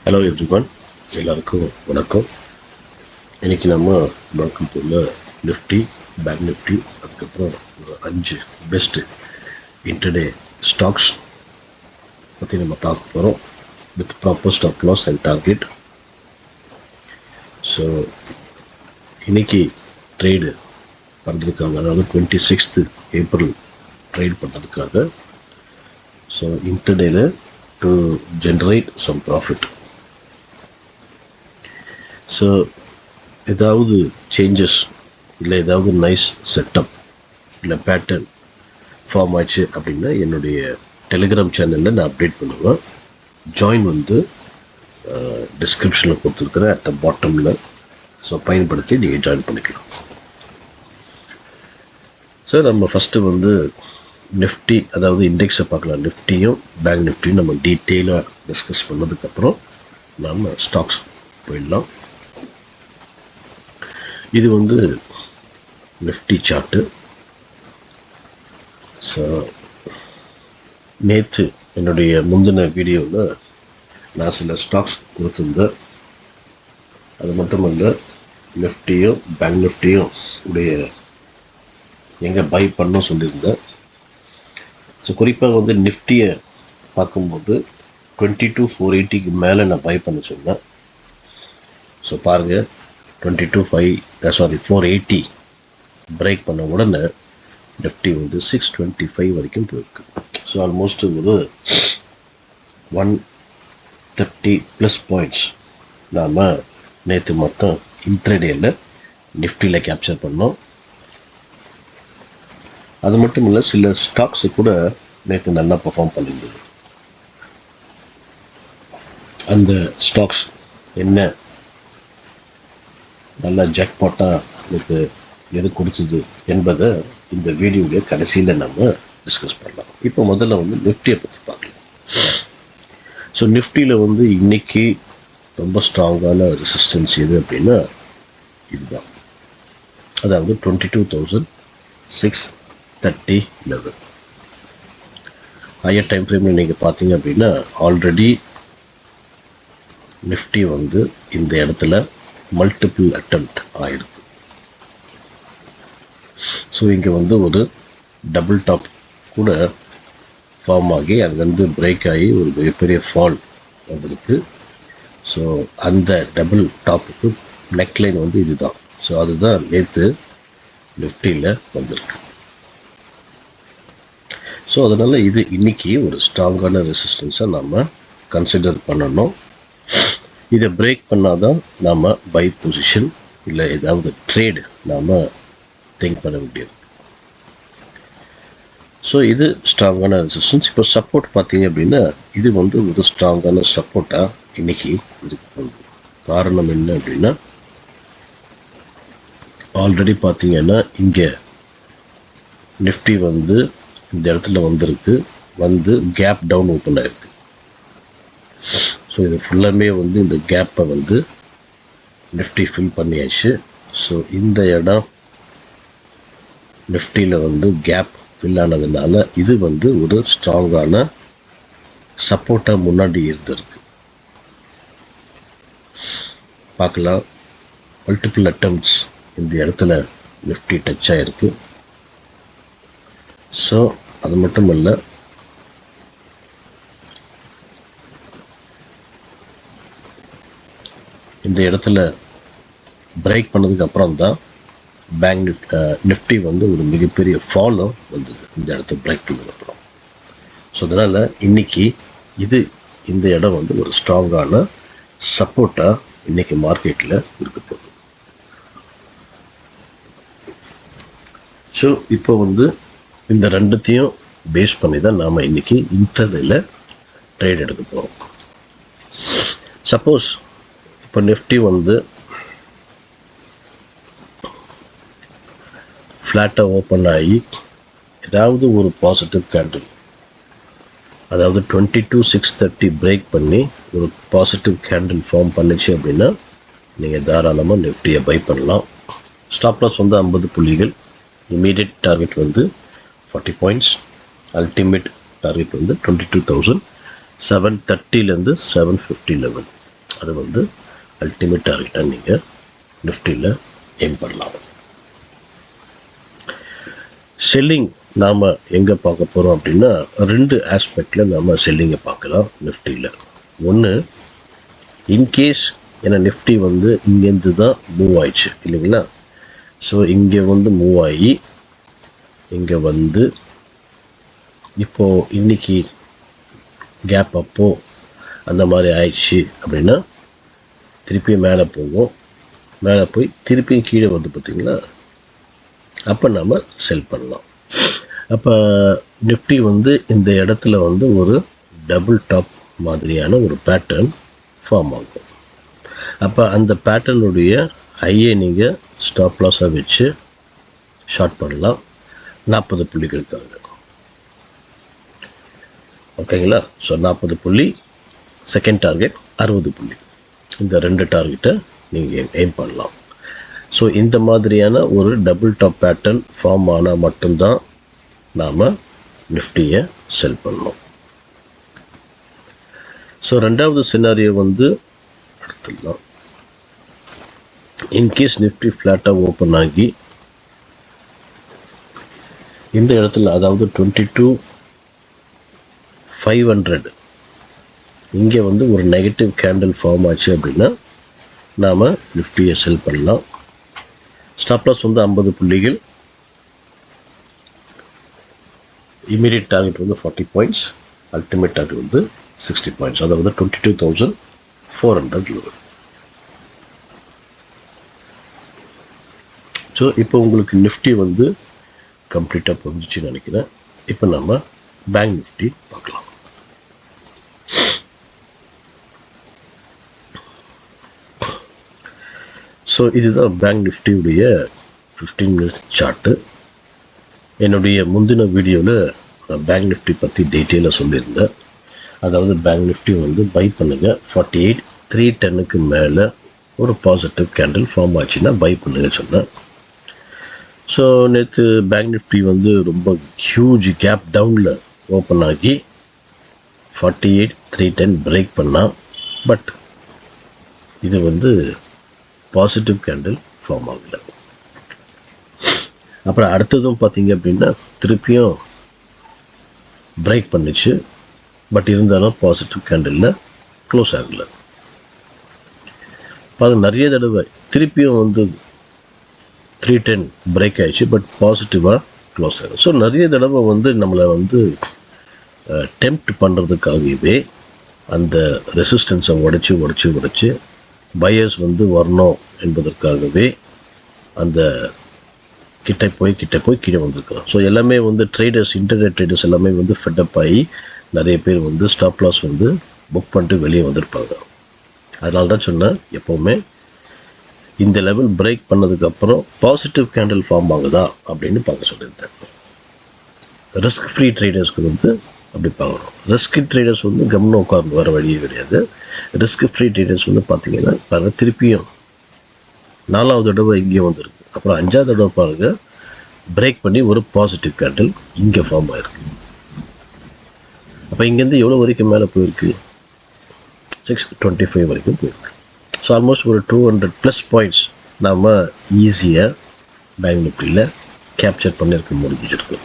Hello everyone, எல்லாருக்கும் வணக்கம். இன்றைக்கி நம்ம வழக்கம் போல் நிஃப்டி, பேங்க் நிஃப்டி, அதுக்கப்புறம் ஒரு 5 பெஸ்ட்டு இன்டர்டே ஸ்டாக்ஸ் பற்றி நம்ம பார்க்க போகிறோம் with proper stop loss and target. So இன்றைக்கி ட்ரேடு பண்ணுறதுக்காக, அதாவது 26 ஏப்ரல் ட்ரேட் பண்ணுறதுக்காக, ஸோ இன்டர்டேல to generate some profit. So ஏதாவது சேஞ்சஸ் இல்லை ஏதாவது நைஸ் செட்டப் இல்லை பேட்டர்ன் ஃபார்ம் ஆச்சு அப்படின்னா என்னுடைய டெலிகிராம் சேனலில் நான் அப்டேட் பண்ணுவேன். ஜாயின் வந்து டிஸ்கிரிப்ஷனில் கொடுத்துருக்குறேன் அட் த பாட்டமில். ஸோ பயன்படுத்தி நீங்கள் ஜாயின் பண்ணிக்கலாம். சார், நம்ம ஃபஸ்ட்டு வந்து நிஃப்டி, அதாவது இண்டெக்ஸை பார்க்கலாம். நிஃப்டியும் பேங்க் நிஃப்டியும் நம்ம டீட்டெயிலாக டிஸ்கஸ் பண்ணதுக்கப்புறம் நம்ம ஸ்டாக்ஸ் போயிடலாம். இது வந்து நிஃப்டி சார்ட்டு. ஸோ நேற்று என்னுடைய முந்தின வீடியோவில் நான் சில ஸ்டாக்ஸ் கொடுத்துருந்தேன். அது மட்டுமல்ல, நிஃப்டியும் பேங்க் நிஃப்டியும் உடைய எங்கே பை பண்ணணும் சொல்லியிருந்தேன். ஸோ குறிப்பாக வந்து நிஃப்டியை பார்க்கும்போது 22,480 மேலே நான் பை பண்ண சொன்னேன். ஸோ பாருங்கள், 480 பிரேக் பண்ண உடனே நிஃப்டி வந்து 625 வரைக்கும் போயிருக்கு. ஸோ ஆல்மோஸ்ட் ஒரு 130 ப்ளஸ் பாயிண்ட்ஸ் நாம் நேற்று மட்டும் இன்ட்ரடேயில் நிஃப்டியில் கேப்சர் பண்ணோம். அது மட்டும் இல்லை, சில ஸ்டாக்ஸு கூட நேற்று நல்லா பர்ஃபார்ம் பண்ணியிருந்தது. அந்த ஸ்டாக்ஸ் என்ன நல்லா ஜாக்பாட்டாக நேற்று எது கொடுத்தது என்பதை இந்த வீடியோடைய கடைசியில் நம்ம டிஸ்கஸ் பண்ணலாம். இப்போ முதல்ல வந்து நிஃப்டியை பற்றி பார்க்கலாம். ஸோ நிஃப்டியில் வந்து இன்னைக்கு ரொம்ப ஸ்ட்ராங்கான ரெசிஸ்டன்ஸ் எது அப்படின்னா இதுதான், அதாவது 22,630 லெவல். ஹையர் டைம் ஃப்ரேமில் நீங்கள் பார்த்தீங்க அப்படின்னா ஆல்ரெடி நிஃப்டி வந்து இந்த இடத்துல மல்டிபிள் அட்டெம்ப்ட் ஆயிருக்கு. ஸோ இங்கே வந்து ஒரு டபுள் டாப் கூட ஃபார்ம் ஆகி அங்கேருந்து பிரேக் ஆகி ஒரு மிகப்பெரிய ஃபால் வந்திருக்கு. ஸோ அந்த டபுள் டாப்புக்கு நெக்லைன் வந்து இதுதான். ஸோ அதுதான் நேற்று நிஃப்டியில் வந்திருக்கு. ஸோ அதனால் இது இன்னைக்கு ஒரு ஸ்ட்ராங்கான ரெசிஸ்டன்ஸை நாம் கன்சிடர் பண்ணணும். இதை பிரேக் பண்ணாதான் நாம் பை பொசிஷன் இல்லை ஏதாவது ட்ரேடு நாம் திங்க் பண்ண வேண்டியது. ஸோ இது ஸ்ட்ராங்கான ரெசிஸ்டன்ஸ். இப்போ சப்போர்ட் பார்த்தீங்க அப்படின்னா இது வந்து ஒரு ஸ்ட்ராங்கான சப்போர்ட்டாக இன்னைக்கு இருக்கு. காரணம் என்ன அப்படின்னா, ஆல்ரெடி பார்த்தீங்கன்னா இங்கே நிஃப்டி வந்து இந்த இடத்துல வந்திருக்கு, வந்து கேப் டவுன் ஓப்பன் ஆயிருக்கு. ஸோ இது ஃபுல்லாமே வந்து இந்த கேப்பை வந்து நிஃப்டி ஃபில் பண்ணியாச்சு. ஸோ இந்த இடம் நிஃப்டியில் வந்து கேப் ஃபில் ஆனதுனால இது வந்து ஒரு ஸ்ட்ராங்கான சப்போர்ட்டாக முன்னாடி இருந்திருக்கு. பார்க்கலாம், மல்டிபிள் அட்டெம்ப்ட்ஸ் இந்த இடத்துல நிஃப்டி டச் ஆகிருக்கு. ஸோ அது மட்டும் இல்லை, இந்த இடத்துல பிரேக் பண்ணதுக்கு அப்புறம் தான் பேங்க் நிஃப்டி வந்து ஒரு மிகப்பெரிய ஃபாலோ வந்தது இந்த இடத்த பிரேக் பண்ணதுக்கப்புறம். ஸோ அதனால் இன்னைக்கு இந்த இடம் வந்து ஒரு ஸ்ட்ராங்கான சப்போர்ட்டாக இன்னைக்கு மார்க்கெட்டில் இருக்க போகுது. ஸோ இப்போ வந்து இந்த ரெண்டுத்தையும் பேஸ் பண்ணி தான் நாம் இன்னைக்கு இன்டர்டேல ட்ரேட் எடுக்க போகிறோம். சப்போஸ் இப்போ நிஃப்டி வந்து ஃப்ளாட்டாக ஓப்பன் ஆகி ஏதாவது ஒரு பாசிட்டிவ் கேண்டில், அதாவது 22,630 பிரேக் பண்ணி ஒரு பாசிட்டிவ் கேண்டில் ஃபார்ம் பண்ணிச்சு அப்படின்னா நீங்கள் தாராளமாக நிஃப்டியை பை பண்ணலாம். ஸ்டாப் லாஸ் வந்து 50 புள்ளிகள், இமீடியட் டார்கெட் வந்து 40 பாயிண்ட்ஸ், அல்டிமேட் டார்கெட் வந்து 22,730 750 லெவல். அது வந்து அல்டிமேட் டார்கெட்டாக நீங்கள் நிஃப்டியில் எய்ம் பண்ணலாம். செல்லிங் நாம் எங்கே பார்க்க போகிறோம் அப்படின்னா 2 ஆஸ்பெக்டில் நாம் செல்லிங்கை பார்க்கலாம் நிஃப்டியில். ஒன்று, இன்கேஸ் ஏன்னா நிஃப்டி வந்து இங்கேருந்து தான் மூவ் ஆயிடுச்சு இல்லைங்களா. ஸோ இங்கே வந்து மூவ் ஆகி இங்கே வந்து இப்போது இன்றைக்கி கேப் அப்போ அந்த மாதிரி ஆயிடுச்சு அப்படின்னா திருப்பியும் மேலே போகும். மேலே போய் திருப்பியும் கீழே வந்து பார்த்திங்களா, அப்போ நம்ம செல் பண்ணலாம். அப்போ நிஃப்டி வந்து இந்த இடத்துல வந்து ஒரு டபுள் டாப் மாதிரியான ஒரு பேட்டர்ன் ஃபார்ம் ஆகும். அப்போ அந்த பேட்டர்னுடைய ஹையை நீங்கள் ஸ்டாப் லாஸாக வச்சு ஷார்ட் பண்ணலாம் 40 புள்ளிகளுக்காக. ஓகேங்களா. ஸோ 40 புள்ளி, செகண்ட் டார்கெட் 60 புள்ளி, இந்த 2 டார்கெட்டை நீங்கள் எய்ம் பண்ணலாம். ஸோ இந்த மாதிரியான ஒரு டபுள் டாப் பேட்டர்ன் ஃபார்ம் ஆனால் மட்டும்தான் நாம் நிஃப்டியை செல் பண்ணணும். ஸோ ரெண்டாவது சினாரியோ வந்து எடுத்துடலாம். இன்கேஸ் நிஃப்டி ஃப்ளாட்டாக ஓப்பன் ஆகி இந்த இடத்துல, அதாவது 22,500 இங்கே வந்து ஒரு நெகட்டிவ் கேண்டில் ஃபார்ம் ஆச்சு அப்படின்னா நாம் நிஃப்டியை செல் பண்ணலாம். ஸ்டாப் லாஸ் வந்து 50 புள்ளிகள், இமீடியட் டார்கெட் வந்து 40 பாயிண்ட்ஸ், அல்டிமேட் டார்கெட் வந்து 60 பாயிண்ட்ஸ், அதாவது 22,400 லெவல். ஸோ இப்போ உங்களுக்கு நிஃப்டி வந்து கம்ப்ளீட்டாக புரிஞ்சிச்சுன்னு நினைக்கிறேன். இப்போ நம்ம பேங்க் நிஃப்டி பார்க்கலாம். ஸோ இதுதான் பேங்க் நிஃப்டியுடைய 15 மினிட்ஸ் சார்ட்டு. என்னுடைய முந்தின வீடியோவில் நான் பேங்க் நிஃப்டி பற்றி டீட்டெயிலாக சொல்லியிருந்தேன். அதாவது பேங்க் நிஃப்டி வந்து பை பண்ணுங்கள், 48,310க்கு மேலே ஒரு பாசிட்டிவ் கேண்டில் ஃபார்ம் ஆச்சுன்னா பை பண்ணுங்க சொன்னேன். ஸோ நேற்று பேங்க் நிஃப்டி வந்து ரொம்ப ஹியூஜ் கேப் டவுனில் ஓப்பன் ஆகி 48,310 பிரேக் பண்ணால், பட் இது வந்து பாசிட்டிவ் கேண்டில் ஃபார்ம் ஆகலை. அப்புறம் அடுத்ததும் பார்த்தீங்க அப்படின்னா திருப்பியும் பிரேக் பண்ணிச்சு, பட் இருந்தாலும் பாசிட்டிவ் கேண்டிலில் க்ளோஸ் ஆகலை. அது நிறைய தடவை திருப்பியும் வந்து 310 பிரேக் ஆயிடுச்சு, பட் பாசிட்டிவாக க்ளோஸ் ஆகும். ஸோ நிறைய தடவை வந்து நம்மளை வந்து டெம்ப்ட் பண்ணுறதுக்காகவே அந்த ரெசிஸ்டன்ஸை உடைச்சி பையர்ஸ் வந்து வரணும் என்பதற்காகவே அந்த கிட்ட போய் கீழே வந்திருக்கிறோம். ஸோ எல்லாமே வந்து ட்ரேடர்ஸ், இன்டர்நெட் ட்ரேடர்ஸ் எல்லாமே வந்து ஃபெட்டப் ஆகி நிறைய பேர் வந்து ஸ்டாப் லாஸ் வந்து புக் பண்ணிட்டு வெளியே வந்திருப்பாங்க. அதனால தான் சொன்னேன், எப்போவுமே இந்த லெவல் பிரேக் பண்ணதுக்கப்புறம் பாசிட்டிவ் கேண்டில் ஃபார்ம் ஆகுதா அப்படின்னு பார்க்க சொல்லியிருந்தேன். ரிஸ்க் ஃப்ரீ ட்ரேடர்ஸ்க்கு வந்து அப்படி பார்க்கணும். ரிஸ்க் ட்ரேடர்ஸ் வந்து கம்முன்னு உட்கார்ந்து வர வழியே கிடையாது. ரிஸ்க் ஃப்ரீ ட்ரேடர்ஸ் வந்து பார்த்தீங்கன்னா பாருங்கள், திருப்பியும் 4வது தடவை இங்கே வந்துருக்கு, அப்புறம் 5வது தடவை பாருங்கள் பிரேக் பண்ணி ஒரு பாசிட்டிவ் கேண்டில் இங்கே ஃபார்ம் ஆகிருக்கு. அப்போ இங்கேருந்து எவ்வளோ வரைக்கும் மேலே போயிருக்கு, 625 வரைக்கும் போயிருக்கு. ஸோ ஆல்மோஸ்ட் ஒரு 200+ பாயிண்ட்ஸ் நாம் ஈஸியாக பேங்க் நிஃப்டியில் கேப்சர் பண்ணியிருக்க முடிஞ்சிருக்கு.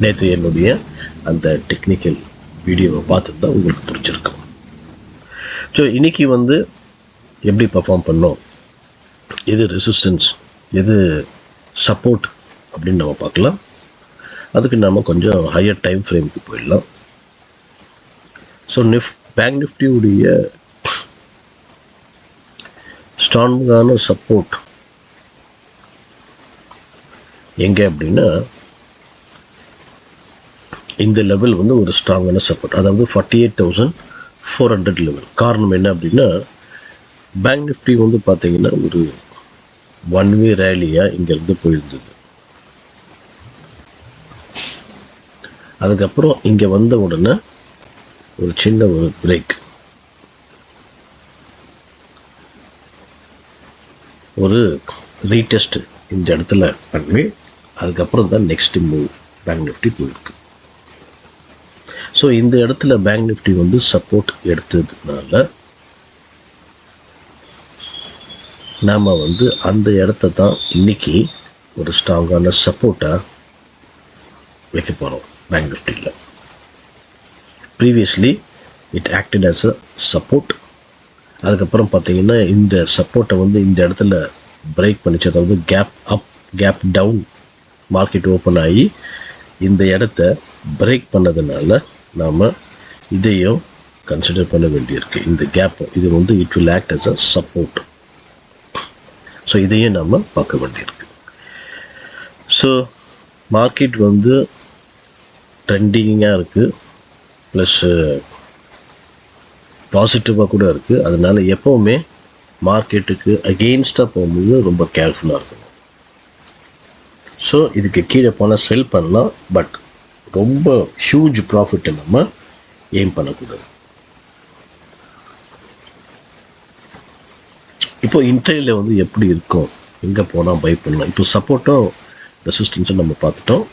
நேற்று என்னுடைய அந்த டெக்னிக்கல் வீடியோவை பார்த்துட்டு தான் உங்களுக்கு பிடிச்சிருக்கும். ஸோ இன்றைக்கி வந்து எப்படி பர்ஃபார்ம் பண்ணோம், எது ரெசிஸ்டன்ஸ் எது சப்போர்ட் அப்படின்னு நம்ம பார்க்கலாம். அதுக்கு நாம் கொஞ்சம் ஹையர் டைம் ஃப்ரேமுக்கு போயிடலாம். ஸோ பேங்க் நிஃப்டியுடைய ஸ்ட்ராங்கான சப்போர்ட் எங்கே அப்படின்னா இந்த லெவல் வந்து ஒரு ஸ்ட்ராங்கான சப்போர்ட், அதாவது 48,400 லெவல். காரணம் என்ன அப்படின்னா பேங்க் நிஃப்டி வந்து பார்த்தீங்கன்னா ஒரு 1 வே ரேலியாக இங்கேருந்து போயிருந்தது. அதுக்கப்புறம் இங்கே வந்த உடனே ஒரு சின்ன ஒரு பிரேக், ஒரு ரீடெஸ்ட் இந்த இடத்துல பண்ணி அதுக்கப்புறம் தான் நெக்ஸ்ட் மூவ் பேங்க் நிஃப்டி போயிருக்கு. ஸோ இந்த இடத்துல பேங்க் நிஃப்டி வந்து சப்போர்ட் எடுத்ததுனால நாம் வந்து அந்த இடத்த தான் இன்னைக்கு ஒரு ஸ்ட்ராங்கான சப்போர்ட்டாக வைக்க போகிறோம் பேங்க் நிஃப்டியில். Previously it acted as a support. அதுக்கப்புறம் பார்த்தீங்கன்னா இந்த சப்போர்ட்டை வந்து இந்த இடத்துல பிரேக் பண்ணிச்சு, அதாவது gap up gap down market open ஆகி இந்த இடத்த பிரேக் பண்ணதுனால நாம் இதையும் கன்சிடர் பண்ண வேண்டியிருக்கு. இந்த கேப் இது வந்து it will act as a support. So இதையும் நம்ம பார்க்க வேண்டியிருக்கு. ஸோ மார்க்கெட் வந்து ட்ரெண்டிங்காக இருக்குது, ப்ளஸ் பாசிட்டிவாக கூட இருக்குது. அதனால எப்போவுமே மார்க்கெட்டுக்கு அகெயின்ஸ்டாக போகும்போது ரொம்ப கேர்ஃபுல்லாக இருக்கணும். ஸோ இதுக்கு கீழே போனால் செல் பண்ணலாம், பட் ரொம்ப ஹியூஜ் ப்ராஃபிட்டை நம்ம எய்ம் பண்ணக்கூடாது. இப்போ இன்ட்ரேல வந்து எப்படி இருக்கும், எங்கே போனால் பை பண்ணலாம். இப்போ சப்போர்ட்டும் ரெசிஸ்டன்ஸும் நம்ம பார்த்துட்டோம்.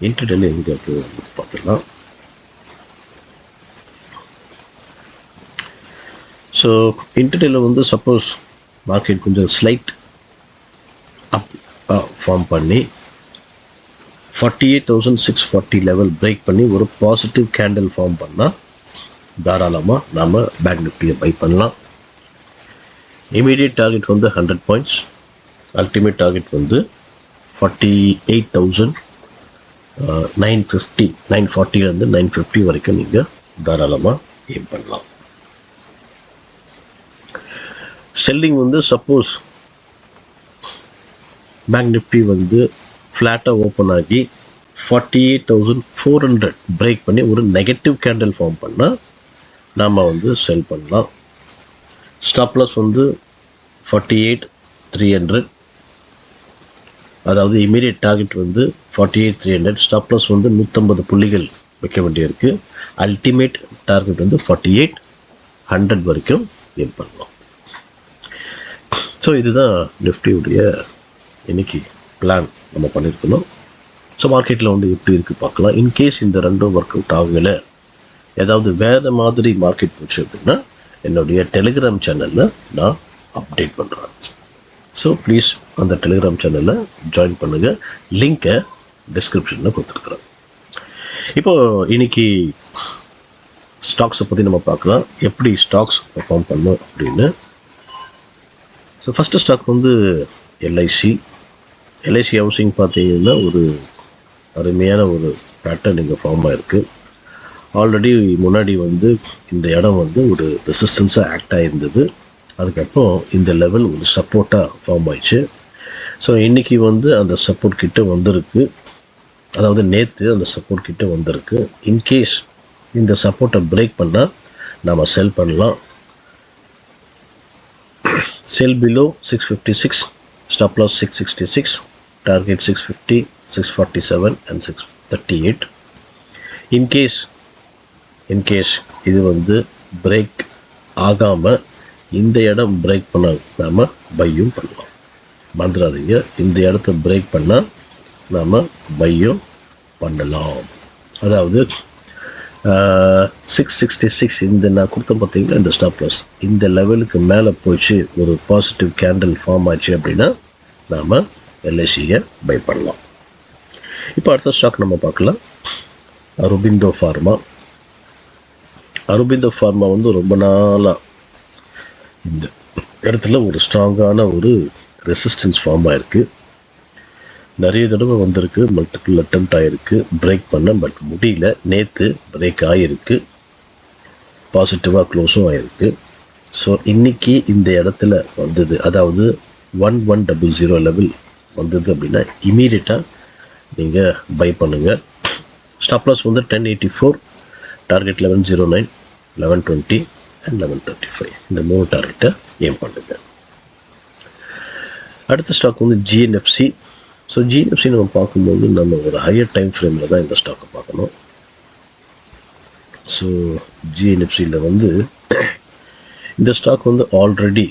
இன்ட்ரேல எங்கே இருக்குது பார்த்துடலாம். ஸோ இன்ட்ரேல வந்து சப்போஸ் மார்க்கெட் கொஞ்சம் ஸ்லைட் அப் ஃபார்ம் பண்ணி 48,640 லெவல் பிரேக் பண்ணி ஒரு பாசிட்டிவ் கேண்டில் ஃபார்ம் பண்ணால் தாராளமாக நாம் பேங்க் நிஃப்டியை பை பண்ணலாம். இமீடியட் டார்கெட் வந்து 100 பாயிண்ட்ஸ், அல்டிமேட் டார்கெட் வந்து 48,950 940 950 வரைக்கும் நீங்கள் தாராளமாக எய்ம் பண்ணலாம். செல்லிங் வந்து சப்போஸ் பேங்க் நிஃப்டி வந்து ஃப்ளாட்டாக ஓப்பன் ஆகி 48,400 பிரேக் பண்ணி ஒரு நெகட்டிவ் கேண்டில் ஃபார்ம் பண்ணால் நாம் வந்து செல் பண்ணலாம். ஸ்டாப் லாஸ் வந்து 48,300, அதாவது இமீடியட் டார்கெட் வந்து 48,300, ஸ்டாப் லாஸ் வந்து 150 புள்ளிகள் வைக்க வேண்டியிருக்கு. அல்டிமேட் டார்கெட் வந்து 48,100 வரைக்கும் எய்ம் பண்ணலாம். ஸோ இதுதான் நிஃப்டியுடைய இன்னைக்கு பிளான் நம்ம பண்ணியிருக்கணும். ஸோ மார்க்கெட்டில் வந்து எப்படி இருக்குது பார்க்கலாம். இன்கேஸ் இந்த ரெண்டும் ஒர்க் அவுட் ஆகலை, ஏதாவது வேறு மாதிரி மார்க்கெட் போச்சு அப்படின்னா என்னுடைய டெலிகிராம் சேனலில் நான் அப்டேட் பண்ணுறேன். ஸோ ப்ளீஸ் அந்த டெலிகிராம் சேனலில் ஜாயின் பண்ணுங்கள். லிங்க்கை டிஸ்கிரிப்ஷனில் கொடுத்துருக்குறேன். இப்போது இன்னைக்கு ஸ்டாக்ஸை பற்றி நம்ம பார்க்கலாம், எப்படி ஸ்டாக்ஸ் பெர்ஃபார்ம் பண்ணணும் அப்படின்னு. ஸோ ஃபஸ்ட்டு ஸ்டாக் வந்து எல்ஐசி ஹவுசிங் பார்த்தீங்கன்னா ஒரு அருமையான ஒரு பேட்டர்ன் இங்கே ஃபார்ம் ஆகிருக்கு. ஆல்ரெடி முன்னாடி வந்து இந்த இடம் வந்து ஒரு ரெசிஸ்டன்ஸாக ஆக்ட் ஆகிருந்தது. அதுக்கப்புறம் இந்த லெவல் ஒரு சப்போர்ட்டாக ஃபார்ம் ஆயிடுச்சு. ஸோ இன்றைக்கி வந்து அந்த சப்போர்ட் கிட்ட வந்திருக்கு, அதாவது நேற்று அந்த சப்போர்ட் கிட்ட வந்திருக்கு. இன்கேஸ் இந்த சப்போர்ட்டை பிரேக் பண்ணால் நாம் செல் பண்ணலாம். Sell below 656, stop loss 666, target 650, 647 and 638. In case இது வந்து பிரேக் ஆகாமல் இந்த இடம் பிரேக் பண்ண நாம் பையும் பண்ணலாம். மறந்துடாதீங்க, இந்த இடத்த பிரேக் பண்ணால் நாம் பையும் பண்ணலாம். அதாவது 666 இந்த நான் கொடுத்தேன் பார்த்தீங்கன்னா, இந்த ஸ்டாப் லாஸ் இந்த லெவலுக்கு மேலே போயிடுச்சு, ஒரு பாசிட்டிவ் கேண்டில் ஃபார்ம் ஆச்சு அப்படின்னா நாம் எல்ஐசியை பை பண்ணலாம். இப்போ அடுத்த ஸ்டாக் நம்ம பார்க்கலாம், அருபிந்தோ ஃபார்மா வந்து ரொம்ப நாளாக இந்த இடத்துல ஒரு ஸ்ட்ராங்கான ஒரு ரெசிஸ்டன்ஸ் ஃபார்ம் ஆகிருக்கு. நிறைய தடவை வந்திருக்கு, மல்டிபிள் அட்டெம்ப்ட் ஆகிருக்கு பிரேக் பண்ண, பட் முடியல. நேற்று பிரேக் ஆகிருக்கு, பாசிட்டிவாக க்ளோஸும் ஆகிருக்கு. ஸோ இன்றைக்கி இந்த இடத்துல வந்தது, அதாவது 1100 லெவல் வந்தது அப்படின்னா இமீடியட்டாக நீங்கள் பை பண்ணுங்கள். ஸ்டாப் லாஸ் வந்து 1084, டார்கெட் 1109, 1120 and 1135. இந்த 3 டார்கெட்டை எய்ம் பண்ணுங்கள். அடுத்த ஸ்டாக் வந்து ஜிஎன்எஃப்சி. ஸோ ஜிஎன்எஃப்சி நம்ம பார்க்கும்போது நம்ம ஒரு ஹையர் டைம் ஃப்ரேமில் தான் இந்த ஸ்டாக்கை பார்க்கணும். ஸோ ஜிஎன்எஃப்சியில் வந்து இந்த ஸ்டாக் வந்து ஆல்ரெடி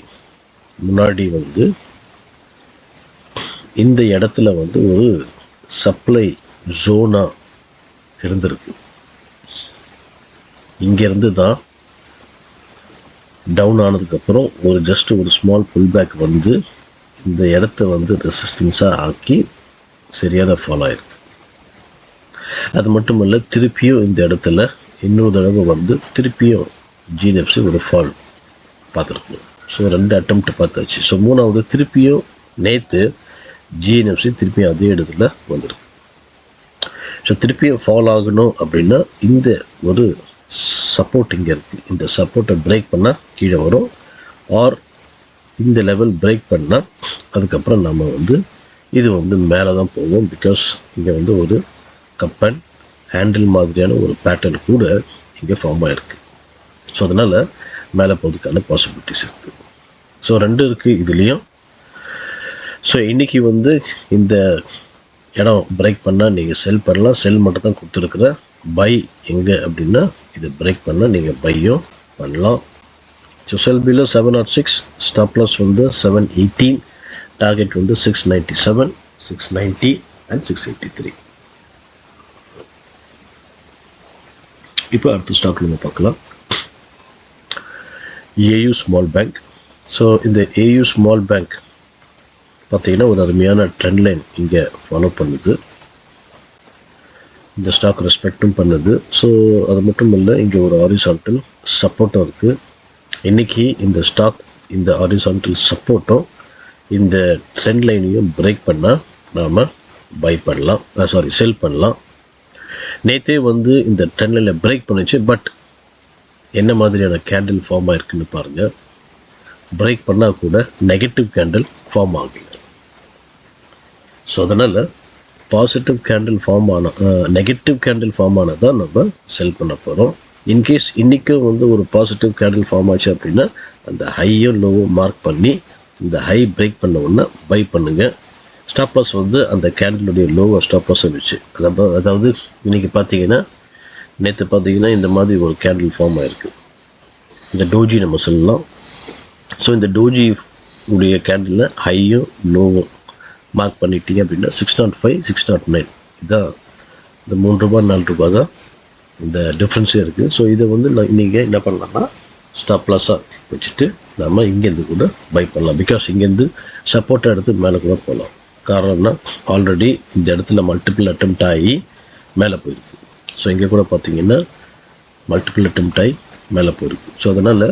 முன்னாடி வந்து இந்த இடத்துல வந்து ஒரு சப்ளை ஜோனாக இருந்திருக்கு. இங்கேருந்து தான் டவுன் ஆனதுக்கப்புறம் ஒரு ஜஸ்ட் ஒரு ஸ்மால் புல் பேக் வந்து இந்த இடத்த வந்து ரெசிஸ்டன்ஸாக ஆக்கி சரியான ஃபாலோ ஆயிருக்கு. அது மட்டும் இல்லை, திருப்பியும் இந்த இடத்துல இன்னொரு தடவை வந்து திருப்பியும் ஜிஎன்எஃப்சி ஒரு ஃபால் பார்த்துருக்கணும். ஸோ 2 அட்டெம்ப்ட் பார்த்தாச்சு. ஸோ 3வது திருப்பியும் நேற்று ஜிஎன்எஃப்சி திருப்பியும் அதே இடத்துல வந்துருக்கு. ஸோ திருப்பியும் ஃபால் ஆகணும் அப்படின்னா இந்த ஒரு சப்போர்ட் இங்கே இருக்குது. இந்த சப்போர்ட்டை பிரேக் பண்ணால் கீழே வரும். ஆர் இந்த லெவல் பிரேக் பண்ணால் அதுக்கப்புறம் நம்ம வந்து இது வந்து மேலே தான் போவோம். பிகாஸ் இங்கே வந்து ஒரு கப் அண்ட் ஹேண்டில் மாதிரியான ஒரு பேட்டர்ன் கூட இங்கே ஃபார்ம் ஆகிருக்கு. ஸோ அதனால் மேலே போகிறதுக்கான பாசிபிலிட்டிஸ் இருக்குது. ஸோ 2 இருக்குது இதுலேயும். ஸோ இன்றைக்கி வந்து இந்த இடம் பிரேக் பண்ணால் நீங்கள் செல் பண்ணலாம். செல் மட்டும் தான் கொடுத்துருக்குறேன். பை எங்கே அப்படின்னா இது பிரேக் பண்ணால் நீங்கள் பையும் பண்ணலாம். So sell below 706, stop loss வந்து 718, டார்கெட் வந்து 697, 690 அண்ட் 683. இப்போ அடுத்த ஸ்டாக் நம்ம பார்க்கலாம். AU small bank. ஸோ இந்த ஏயு ஸ்மால் பேங்க் பார்த்தீங்கன்னா ஒரு அருமையான ட்ரெண்ட் லைன் இங்கே ஃபாலோ பண்ணுது. இந்த ஸ்டாக் ரெஸ்பெக்டும் பண்ணுது. ஸோ அது மட்டும் இல்லை, இங்கே ஒரு ஹாரிசான்டல் சப்போர்ட்டும் இருக்குது. இன்றைக்கி இந்த ஸ்டாக் இந்த ஹாரிசான்டல் சப்போர்ட்டும் இந்த ட்ரெண்ட் லைனையும் பிரேக் பண்ணால் நாம் பை பண்ணலாம், செல் பண்ணலாம். நேற்றே வந்து இந்த ட்ரெண்ட் லைனில் பிரேக் பண்ணிச்சு. பட் என்ன மாதிரியான கேண்டில் ஃபார்ம் ஆகிருக்குன்னு பாருங்கள். பிரேக் பண்ணால் கூட நெகட்டிவ் கேண்டில் ஃபார்ம் ஆகல. ஸோ அதனால் positive candle form negative candle form ஆனதான் நம்ம செல் பண்ண போகிறோம். இன்கேஸ் இன்றைக்கும் வந்து ஒரு பாசிட்டிவ் கேண்டில் ஃபார்ம் ஆச்சு அப்படின்னா அந்த ஹையும் லோவும் மார்க் பண்ணி இந்த ஹை பிரேக் பண்ண உடனே பை பண்ணுங்கள். ஸ்டாப் லாஸ் வந்து அந்த கேண்டிலுடைய லோவை ஸ்டாப் லாஸை வச்சு, அதாவது இன்றைக்கி பார்த்தீங்கன்னா நேற்று பார்த்தீங்கன்னா இந்த மாதிரி ஒரு கேண்டில் ஃபார்ம் ஆகிருக்கு. இந்த டோஜி நம்ம சொல்லலாம். ஸோ இந்த டோஜி உடைய கேண்டிலில் ஹையும் லோவும் மார்க் பண்ணிட்டீங்க அப்படின்னா 605, 609 இதான் இந்த ₹3 ₹4 தான் இந்த டிஃப்ரென்ஸே இருக்குது. ஸோ இதை வந்து நீங்கள் என்ன பண்ணலாம்னா ஸ்டாப் லாஸாக வச்சுட்டு நம்ம இங்கேருந்து கூட பை பண்ணலாம். பிகாஸ் இங்கேருந்து சப்போர்ட்டை எடுத்து மேலே கூட போகலாம். காரணம்னா ஆல்ரெடி இந்த இடத்துல மல்டிபிள் அட்டெம்ப்ட் ஆகி மேலே போயிருக்கு. ஸோ இங்கே கூட பார்த்தீங்கன்னா மல்டிபிள் அட்டெம்ப்ட் ஆகி மேலே போயிருக்கு. ஸோ அதனால்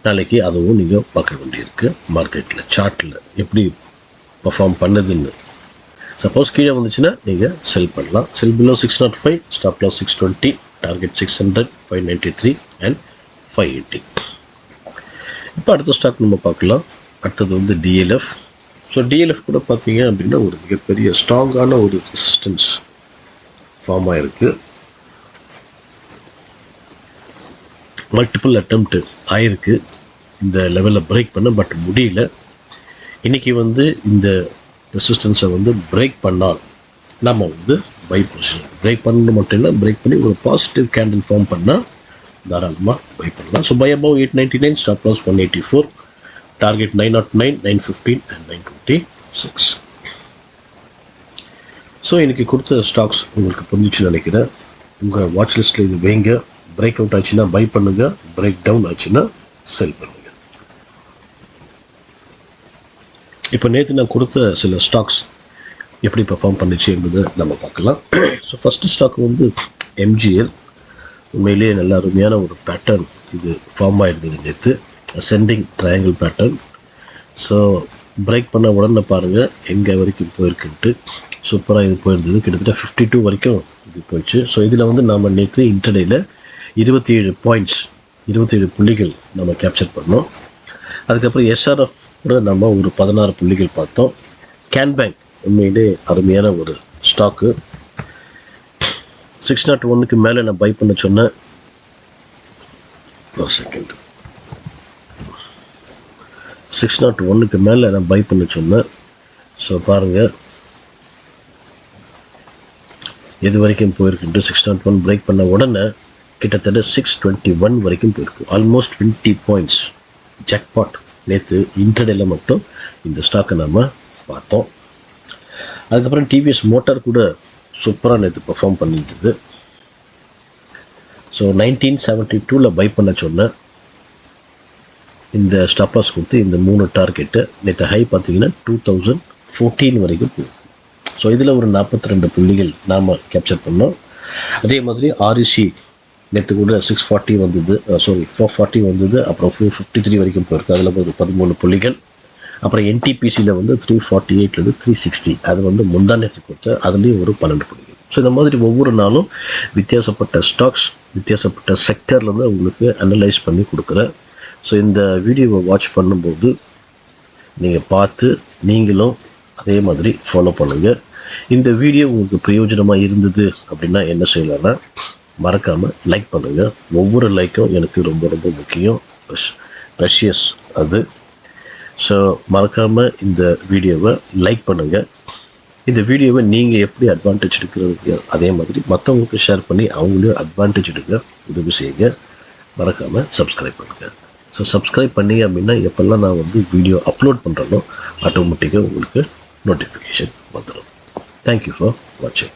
நாளைக்கு அதுவும் நீங்கள் பார்க்க வேண்டியிருக்கு. மார்க்கெட்டில் சார்ட்டில் எப்படி பர்ஃபார்ம் பண்ணுதுன்னு. சப்போஸ் கீழே வந்துச்சுன்னா நீங்கள் செல் பண்ணலாம். Sell below 605, stop loss 620, target 600, 593 and 580. இப்போ அடுத்த ஸ்டாக் நம்ம பார்க்கலாம். அடுத்தது வந்து டிஎல்எஃப். ஸோ டிஎல்எஃப் கூட பார்த்தீங்க அப்படின்னா ஒரு மிகப்பெரிய ஸ்ட்ராங்கான ஒரு ரெசிஸ்டன்ஸ் ஃபார்ம் ஆகிருக்கு. மல்டிபிள் அட்டெம்ப்ட் ஆயிருக்கு இந்த லெவலில் பிரேக் பண்ண, பட் முடியல. இன்றைக்கி வந்து இந்த ரெசிஸ்டன்ஸை வந்து பிரேக் பண்ணால் நம்ம வந்து பை பொசிஷன் பிரேக் பண்ணணும் மட்டும் இல்லை, பிரேக் பண்ணி ஒரு பாசிட்டிவ் கேண்டில் ஃபார்ம் பண்ணால் தாராளமாக பை பண்ணலாம். So buy above 899, stop loss 184, target 909, 915 and 926. So இன்றைக்கி கொடுத்த ஸ்டாக்ஸ் உங்களுக்கு புரிஞ்சிச்சுன்னு நினைக்கிறேன். உங்கள் வாட்ச் லிஸ்ட்டில் இது வைங்க. பிரேக் அவுட் ஆச்சுன்னா பை பண்ணுங்கள், பிரேக் டவுன் ஆச்சுன்னா செல் பண்ணுங்கள். இப்போ நேற்று நான் கொடுத்த சில ஸ்டாக்ஸ் எப்படி பெர்ஃபார்ம் பண்ணிச்சு என்பதை நம்ம பார்க்கலாம். ஸோ ஃபஸ்ட்டு ஸ்டாக் வந்து எம்ஜிஎல். உண்மையிலேயே நல்ல அருமையான ஒரு பேட்டர்ன் இது ஃபார்ம் ஆகிருக்குது நேற்று. Ascending triangle pattern. So break பண்ண உடனே பாருங்கள் எங்கே வரைக்கும் போயிருக்குன்ட்டு. சூப்பராக இது போயிருந்தது. கிட்டத்தட்ட 52 வரைக்கும் இது போயிடுச்சு. ஸோ இதில் வந்து நம்ம நேற்று இன்டர்டேயில் 27 பாயிண்ட்ஸ், 27 புள்ளிகள் நம்ம கேப்சர் பண்ணோம். அதுக்கப்புறம் எஸ்ஆர்எஃப் கூட நம்ம ஒரு 16 புள்ளிகள் பார்த்தோம். கேன் பேங்க் உண்மையிலே அருமையான ஒரு ஸ்டாக்கு. 601க்கு மேலே நான் பை பண்ண சொன்னேன். ஒரு செகண்ட். 601க்கு மேலே நான் பை பண்ண சொன்னேன். ஸோ பாருங்கள் எது வரைக்கும் போயிருக்குன்ட்டு. 601 பிரேக் பண்ண உடனே கிட்டத்தட்ட 621 வரைக்கும் போயிருக்கு. Almost 20 points jackpot. நேற்று இன்டர்டேல மட்டும் இந்த ஸ்டாக்கை நம்ம பார்த்தோம். அதுக்கப்புறம் டிவிஎஸ் மோட்டார் கூட சூப்பராக நேற்று பெர்ஃபார்ம் பண்ணியிருந்தது. ஸோ 1972ல் பை பண்ண சொன்னேன். இந்த ஸ்டாப் லாஸ் கொடுத்து இந்த 3 டார்கெட்டு நேற்று ஹை பார்த்தீங்கன்னா 2014 வரைக்கும் போகும். ஸோ இதில் ஒரு 42 புள்ளிகள் நாம் கேப்சர் பண்ணோம். அதே மாதிரி ஆர்இசி நேற்று கூட 640 வந்தது, 440 வந்தது, அப்புறம் 453 வரைக்கும் போயிருக்கு, அதில் ஒரு 13 புள்ளிகள். அப்புறம் என்டிபிசியில் வந்து 348லேருந்து 360, அது வந்து முந்தா நேற்று கொடுத்து அதுலேயும் ஒரு 12 புள்ளிகள். ஸோ இந்த மாதிரி ஒவ்வொரு நாளும் வித்தியாசப்பட்ட ஸ்டாக்ஸ் வித்தியாசப்பட்ட செக்டர்லேருந்து உங்களுக்கு அனலைஸ் பண்ணி கொடுக்குறேன். ஸோ இந்த வீடியோவை வாட்ச் பண்ணும்போது நீங்கள் பார்த்து நீங்களும் அதே மாதிரி ஃபாலோ பண்ணுங்கள். இந்த வீடியோ உங்களுக்கு பிரயோஜனமாக இருந்தது அப்படின்னா என்ன செய்யலாம்னா, மறக்காமல் லைக் பண்ணுங்கள். ஒவ்வொரு லைக்கும் எனக்கு ரொம்ப ரொம்ப முக்கியம், ப்ரெஷியஸ் அது. ஸோ மறக்காமல் இந்த வீடியோவை லைக் பண்ணுங்கள். இந்த வீடியோவை நீங்கள் எப்படி அட்வான்டேஜ் எடுக்கிறதுக்கு அதே மாதிரி மற்றவங்களுக்கு ஷேர் பண்ணி அவங்களையும் அட்வான்டேஜ் எடுக்க உதவி செய்யுங்க. மறக்காமல் சப்ஸ்கிரைப் பண்ணுங்கள். ஸோ சப்ஸ்கிரைப் பண்ணீங்க அப்படின்னா எப்போல்லாம் நான் வந்து வீடியோ அப்லோட் பண்ணுறேனோ ஆட்டோமேட்டிக்காக உங்களுக்கு நோட்டிஃபிகேஷன் வந்துடும். தேங்க்யூ ஃபார் வாட்சிங்.